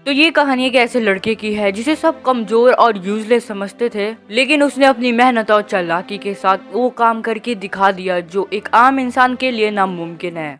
तो ये कहानी एक ऐसे लड़के की है जिसे सब कमजोर और यूजलेस समझते थे, लेकिन उसने अपनी मेहनत और चालाकी के साथ वो काम करके दिखा दिया जो एक आम इंसान के लिए नामुमकिन है।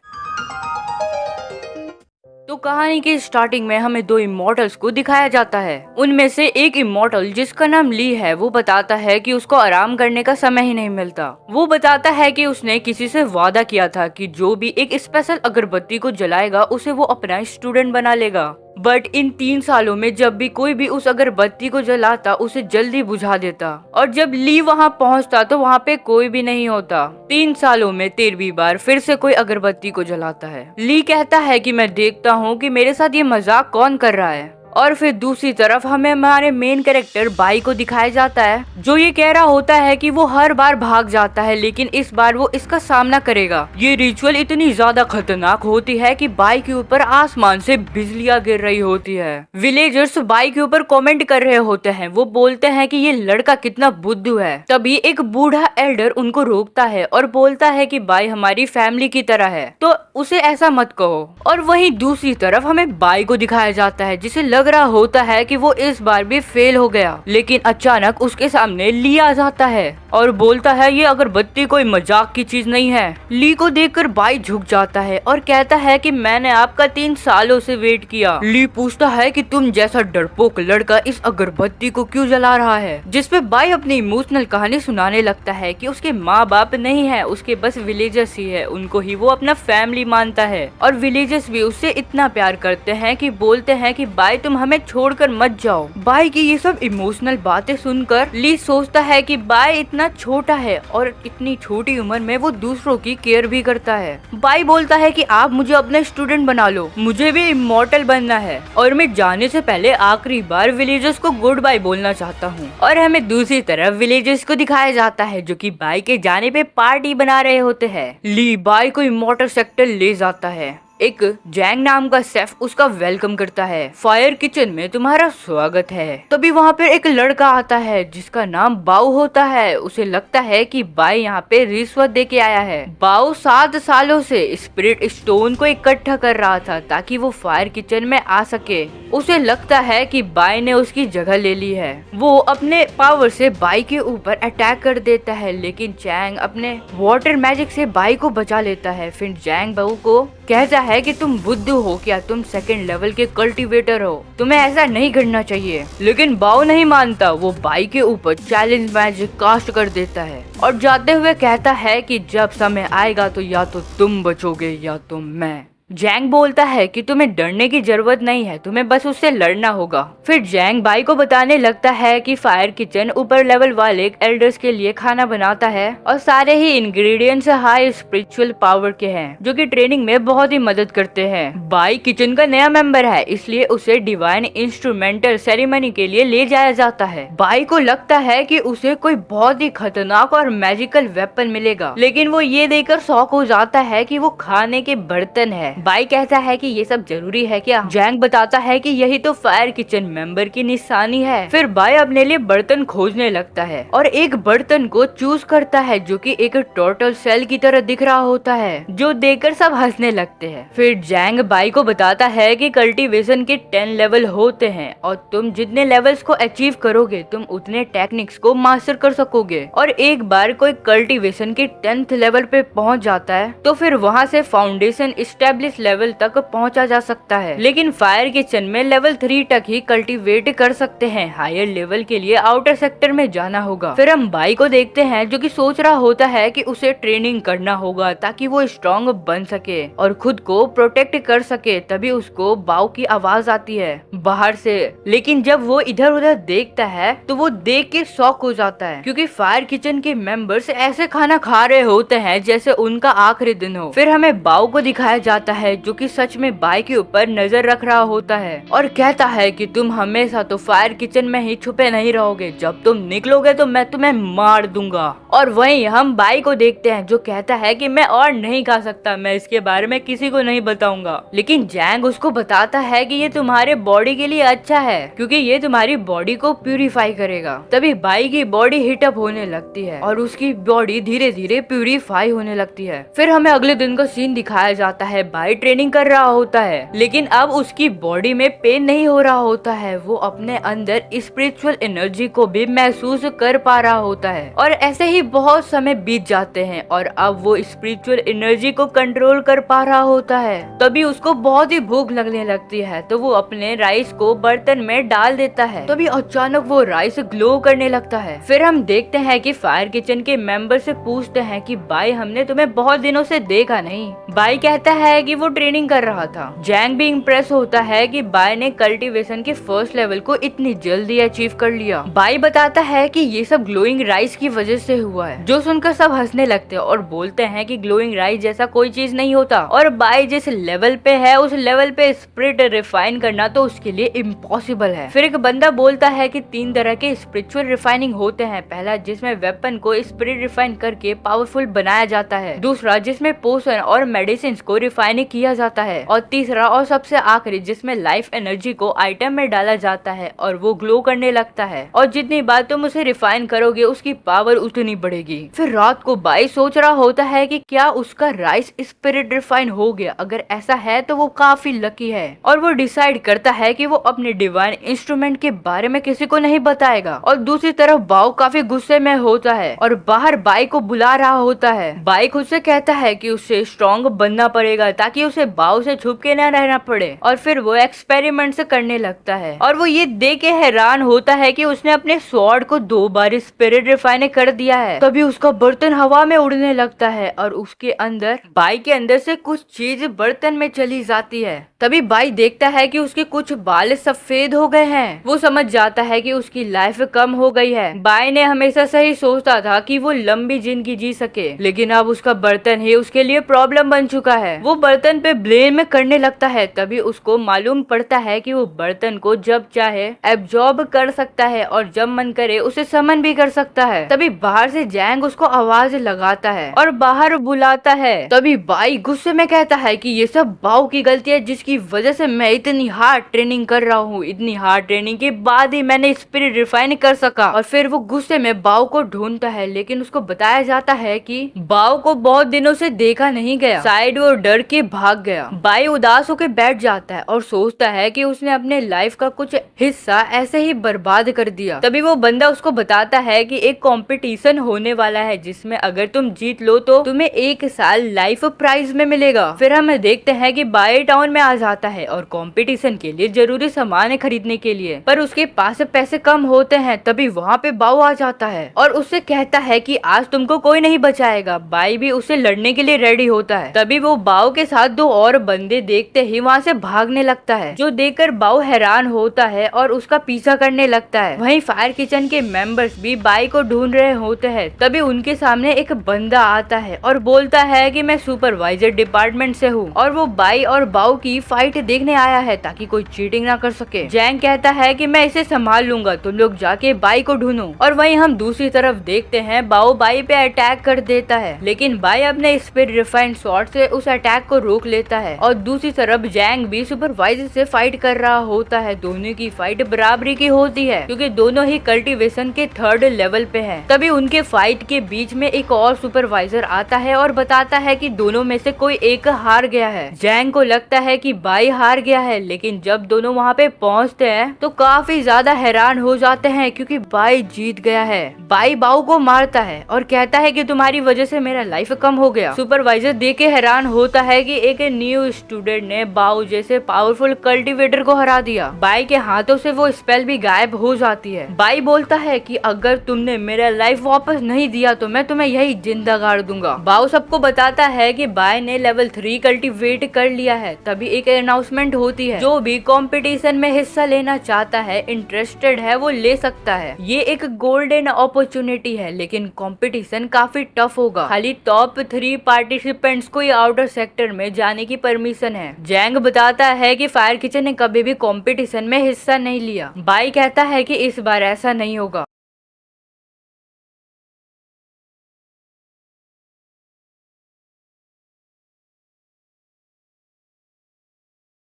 तो कहानी की स्टार्टिंग में हमें दो इमॉर्टल्स को दिखाया जाता है। उनमें से एक इमॉर्टल जिसका नाम ली है, वो बताता है कि उसको आराम करने का समय ही नहीं मिलता। वो बताता है कि उसने किसी से वादा किया था कि जो भी एक स्पेशल अगरबत्ती को जलाएगा उसे वो अपना स्टूडेंट बना लेगा। बट इन 3 सालों में जब भी कोई भी उस अगरबत्ती को जलाता उसे जल्दी बुझा देता, और जब ली वहाँ पहुँचता तो वहाँ पे कोई भी नहीं होता। 3 सालों में 13वीं बार फिर से कोई अगरबत्ती को जलाता है। ली कहता है कि मैं देखता हूँ कि मेरे साथ ये मजाक कौन कर रहा है। और फिर दूसरी तरफ हमें हमारे मेन कैरेक्टर बाई को दिखाया जाता है, जो ये कह रहा होता है कि वो हर बार भाग जाता है लेकिन इस बार वो इसका सामना करेगा। ये रिचुअल इतनी ज्यादा खतरनाक होती है कि बाई के ऊपर आसमान से बिजलियां गिर रही होती है। विलेजर्स बाई के ऊपर कमेंट कर रहे होते हैं। वो बोलते हैं कि ये लड़का कितना बुद्धू है। तभी एक बूढ़ा एल्डर उनको रोकता है और बोलता है कि बाई हमारी फैमिली की तरह है, तो उसे ऐसा मत कहो। और वहीं दूसरी तरफ हमें बाई को दिखाया जाता है जिसे लग रहा होता है कि वो इस बार भी फेल हो गया, लेकिन अचानक उसके सामने ली आ जाता है और बोलता है ये अगरबत्ती कोई मजाक की चीज नहीं है। ली को देखकर बाई झुक जाता है और कहता है कि मैंने आपका 3 सालों से वेट किया। ली पूछता है कि तुम जैसा डरपोक लड़का इस अगरबत्ती को क्यों जला रहा है, जिसपे बाई अपनी इमोशनल कहानी सुनाने लगता है कि उसके माँ बाप नहीं है, उसके बस विलेजर्स ही है, उनको ही वो अपना फैमिली मानता है और विलेजर्स भी उससे इतना प्यार करते हैं कि बोलते हैं कि बाई तुम हमें छोड़कर मत जाओ। बाई की ये सब इमोशनल बातें सुनकर ली सोचता है कि बाई इतना छोटा है और इतनी छोटी उम्र में वो दूसरों की केयर भी करता है। बाई बोलता है कि आप मुझे अपने स्टूडेंट बना लो, मुझे भी इमॉर्टल बनना है और मैं जाने से पहले आखिरी बार विलेजर्स को गुड बाय बोलना चाहता हूँ। और हमें दूसरी तरफ विलेजर्स को दिखाया जाता है जो कि बाई के जाने पे पार्टी बना रहे होते हैं। ली बाई को इमॉर्टल सेक्टर ले जाता है। एक जैंग नाम का शेफ उसका वेलकम करता है। फायर किचन में तुम्हारा स्वागत है। तभी वहाँ पे एक लड़का आता है जिसका नाम बाऊ होता है। उसे लगता है कि बाई यहाँ पे रिश्वत दे के आया है। बाऊ 7 सालों से स्पिरिट स्टोन को इकट्ठा कर रहा था ताकि वो फायर किचन में आ सके। उसे लगता है कि बाई ने उसकी जगह ले ली है। वो अपने पावर से बाई के ऊपर अटैक कर देता है, लेकिन जैंग अपने वाटर मैजिक से बाई को बचा लेता है। फिर जैंग बाऊ को कहता है कि तुम बुद्धू हो क्या, तुम सेकंड लेवल के कल्टीवेटर हो, तुम्हें ऐसा नहीं करना चाहिए। लेकिन बाऊ नहीं मानता। वो बाई के ऊपर चैलेंज मैजिक कास्ट कर देता है और जाते हुए कहता है कि जब समय आएगा तो या तो तुम बचोगे या तो मैं। जैंग बोलता है कि तुम्हें डरने की जरूरत नहीं है, तुम्हें बस उससे लड़ना होगा। फिर जैंग बाई को बताने लगता है कि फायर किचन ऊपर लेवल वाले एल्डर्स के लिए खाना बनाता है और सारे ही इंग्रेडिएंट्स हाई स्पिरिचुअल पावर के हैं, जो कि ट्रेनिंग में बहुत ही मदद करते हैं। बाई किचन का नया मेंबर है, इसलिए उसे डिवाइन इंस्ट्रूमेंटल सेरेमनी के लिए ले जाया जाता है। बाई को लगता है कि उसे कोई बहुत ही खतरनाक और मैजिकल वेपन मिलेगा, लेकिन वो ये देखकर शॉक हो जाता है कि वो खाने के बर्तन है। बाई कहता है कि ये सब जरूरी है क्या? जैंग बताता है कि यही तो फायर किचन मेंबर की निशानी है। फिर बाई अपने लिए बर्तन खोजने लगता है और एक बर्तन को चूज करता है जो कि एक टोटल सेल की तरह दिख रहा होता है, जो देखकर सब हंसने लगते हैं। फिर जैंग बाई को बताता है कि कल्टीवेशन के 10 लेवल होते हैं और तुम जितने लेवल्स को अचीव करोगे तुम उतने टेक्निक्स को मास्टर कर सकोगे। और एक बार कोई कल्टीवेशन के 10th लेवल पे पहुंच जाता है तो फिर वहाँ से फाउंडेशन स्टेब्लिश लेवल तक पहुंचा जा सकता है, लेकिन फायर किचन में लेवल 3 तक ही कल्टीवेट कर सकते हैं। हायर लेवल के लिए आउटर सेक्टर में जाना होगा। फिर हम बाई को देखते हैं जो कि सोच रहा होता है कि उसे ट्रेनिंग करना होगा ताकि वो स्ट्रॉन्ग बन सके और खुद को प्रोटेक्ट कर सके। तभी उसको बाऊ की आवाज आती है बाहर से, लेकिन जब वो इधर उधर देखता है तो वो देख के शॉक हो जाता है, क्योंकि फायर किचन के मेंबर्स ऐसे खाना खा रहे होते हैं जैसे उनका आखिरी दिन हो। फिर हमें बाऊ को दिखाया जाता है जो कि सच में बाई के ऊपर नजर रख रहा होता है और कहता है कि तुम हमेशा तो फायर किचन में ही छुपे नहीं रहोगे, जब तुम निकलोगे तो मैं तुम्हें मार दूंगा। और वहीं हम बाई को देखते हैं जो कहता है कि मैं और नहीं खा सकता, मैं इसके बारे में किसी को नहीं बताऊंगा। लेकिन जैंग उसको बताता है कि ये तुम्हारे बॉडी के लिए अच्छा है क्योंकि ये तुम्हारी बॉडी को प्यूरिफाई करेगा। तभी बाई की बॉडी हीटअप होने लगती है और उसकी बॉडी धीरे धीरे प्यूरिफाई होने लगती है। फिर हमें अगले दिन का सीन दिखाया जाता है। बाई ट्रेनिंग कर रहा होता है लेकिन अब उसकी बॉडी में पेन नहीं हो रहा होता है, वो अपने अंदर स्पिरिचुअल एनर्जी को भी महसूस कर पा रहा होता है। और ऐसे ही बहुत समय बीत जाते हैं और अब वो स्पिरिचुअल एनर्जी को कंट्रोल कर पा रहा होता है। तभी उसको बहुत ही भूख लगने लगती है तो वो अपने राइस को बर्तन में डाल देता है। तभी अचानक वो राइस ग्लो करने लगता है। फिर हम देखते हैं कि फायर किचन के मेंबर से पूछते हैं कि बाई हमने तुम्हें बहुत दिनों से देखा नहीं। बाई कहता है कि वो ट्रेनिंग कर रहा था। जैंग भी इम्प्रेस होता है कि बाई ने कल्टीवेशन के फर्स्ट लेवल को इतनी जल्दी अचीव कर लिया। बाई बताता है कि ये सब ग्लोइंग राइस की वजह से हुआ है, जो सुनकर सब हंसने लगते हैं और बोलते हैं कि ग्लोइंग राइस जैसा कोई चीज नहीं होता और बाई जिस लेवल पे है उस लेवल पे स्पिरिट रिफाइन करना तो उसके लिए इम्पॉसिबल है। फिर एक बंदा बोलता है कि 3 तरह के स्पिरिचुअल रिफाइनिंग होते हैं। पहला जिसमें वेपन को स्पिरिट रिफाइन करके पावरफुल बनाया जाता है, दूसरा जिसमें पोशन और मेडिसिन को रिफाइन किया जाता है और तीसरा और सबसे आखिरी जिसमें लाइफ एनर्जी को आइटम में डाला जाता है और वो ग्लो करने लगता है और जितनी बार तुम उसे रिफाइन करोगे उसकी पावर उतनी बढ़ेगी। फिर रात को बाई सोच रहा होता है कि क्या उसका राइस स्पिरिट रिफाइन हो गया। अगर ऐसा है तो वो काफी लकी है और वो डिसाइड करता है कि वो अपने डिवाइन इंस्ट्रूमेंट के बारे में किसी को नहीं बताएगा। और दूसरी तरफ बाओ काफी गुस्से में होता है और बाहर बाई को बुला रहा होता है। बाई खुद से कहता है कि उसे स्ट्रॉन्ग बनना पड़ेगा ताकि उसे बाओ से छुप के न रहना पड़े और फिर वो एक्सपेरिमेंट से करने लगता है और वो ये देख के हैरान होता है कि उसने अपने स्वॉर्ड को 2 बार स्पिरिट रिफाइन कर दिया है। तभी उसका बर्तन हवा में उड़ने लगता है और उसके अंदर बाई के अंदर से कुछ चीज बर्तन में चली जाती है। तभी बाई देखता है कि उसके कुछ बाल सफेद हो गए हैं। वो समझ जाता है कि उसकी लाइफ कम हो गई है। बाई ने हमेशा से ही सोचता था कि वो लंबी जिंदगी जी सके, लेकिन अब उसका बर्तन ही उसके लिए प्रॉब्लम बन चुका है। वो बर्तन पे ब्लेम करने लगता है। तभी उसको मालूम पड़ता है कि वो बर्तन को जब चाहे एब्जॉर्ब कर सकता है और जब मन करे उसे समन भी कर सकता है। तभी बाहर से जैंग उसको आवाज लगाता है और बाहर बुलाता है। तभी बाई गुस्से में कहता है कि ये सब बाओ की गलती है जिसकी वजह से मैं इतनी हार्ड ट्रेनिंग कर रहा हूँ। इतनी हार्ड ट्रेनिंग के बाद ही मैंने स्पिरिट रिफाइन कर सका। और फिर वो गुस्से में बाओ को ढूंढता है लेकिन उसको बताया जाता है कि बाओ को बहुत दिनों से देखा नहीं गया, शायद वो डर के भाग गया। बाई उदास होकर बैठ जाता है और सोचता है कि उसने अपने लाइफ का कुछ हिस्सा ऐसे ही बर्बाद कर दिया। तभी वो बंदा उसको बताता है कि एक कंपटीशन होने वाला है जिसमें अगर तुम जीत लो तो तुम्हें 1 साल लाइफ प्राइज में मिलेगा। फिर हम देखते हैं कि बाई टाउन में आ जाता है और कंपटीशन के लिए जरूरी सामान खरीदने के लिए, पर उसके पास पैसे कम होते हैं। तभी वहाँ पे बाओ आ जाता है और उससे कहता है कि आज तुमको कोई नहीं बचाएगा। बाई भी उससे लड़ने के लिए रेडी होता है। तभी वो बाओ के साथ 2 और बंदे देखते ही वहाँ से भागने लगता है, जो देखकर बाओ हैरान होता है और उसका पीछा करने लगता है। वहीं फायर किचन के मेंबर्स भी बाई को ढूंढ रहे होते हैं। तभी उनके सामने एक बंदा आता है और बोलता है कि मैं सुपरवाइजर डिपार्टमेंट से हूँ और वो बाई और बाओ की फाइट देखने आया है ताकि कोई चीटिंग ना कर सके। जैंग कहता है कि मैं इसे संभाल लूंगा, तुम लोग जाके बाई को ढूंढो। और वहीं हम दूसरी तरफ देखते हैं बाओ बाई पे अटैक कर देता है, लेकिन बाई अपने स्पिरिट रिफाइंड स्वॉर्ड से उस अटैक को रोक लेता है। और दूसरी तरफ जैंग भी सुपरवाइजर से फाइट कर रहा होता है। दोनों की फाइट बराबरी की होती है क्योंकि दोनों ही कल्टीवेशन के 3rd लेवल पे हैं। तभी उनके फाइट के बीच में एक और सुपरवाइजर आता है और बताता है कि दोनों में से कोई एक हार गया है। जैंग को लगता है कि बाई हार गया है, लेकिन जब दोनों वहाँ पे पहुँचते हैं तो काफी ज्यादा हैरान हो जाते हैं क्योंकि बाई जीत गया है। बाई बाओ को मारता है और कहता है कि तुम्हारी वजह से मेरा लाइफ कम हो गया। सुपरवाइजर देख के हैरान होता है कि एक न्यू स्टूडेंट ने बाओ जैसे पावरफुल कल्टीवेटर को हरा दिया। बाई के हाथों से वो स्पेल भी गायब हो जाती है। बाई बोलता है कि अगर तुमने मेरा लाइफ वापस नहीं दिया तो मैं तुम्हें यही जिंदा गाड़ दूंगा। बाओ सबको बताता है कि बाई ने लेवल 3 कल्टीवेट कर लिया है। तभी एक अनाउंसमेंट होती है, जो भी कंपटीशन में हिस्सा लेना चाहता है, इंटरेस्टेड है, वो ले सकता है। ये एक गोल्डन अपॉर्चुनिटी है, लेकिन कंपटीशन काफी टफ होगा। खाली टॉप 3 पार्टिसिपेंट्स को आउटर सेक्टर में जाने की परमिशन है। जैंग बताता है कि फायर किचन ने कभी भी कंपटीशन में हिस्सा नहीं लिया। बाई कहता है कि इस बार ऐसा नहीं होगा।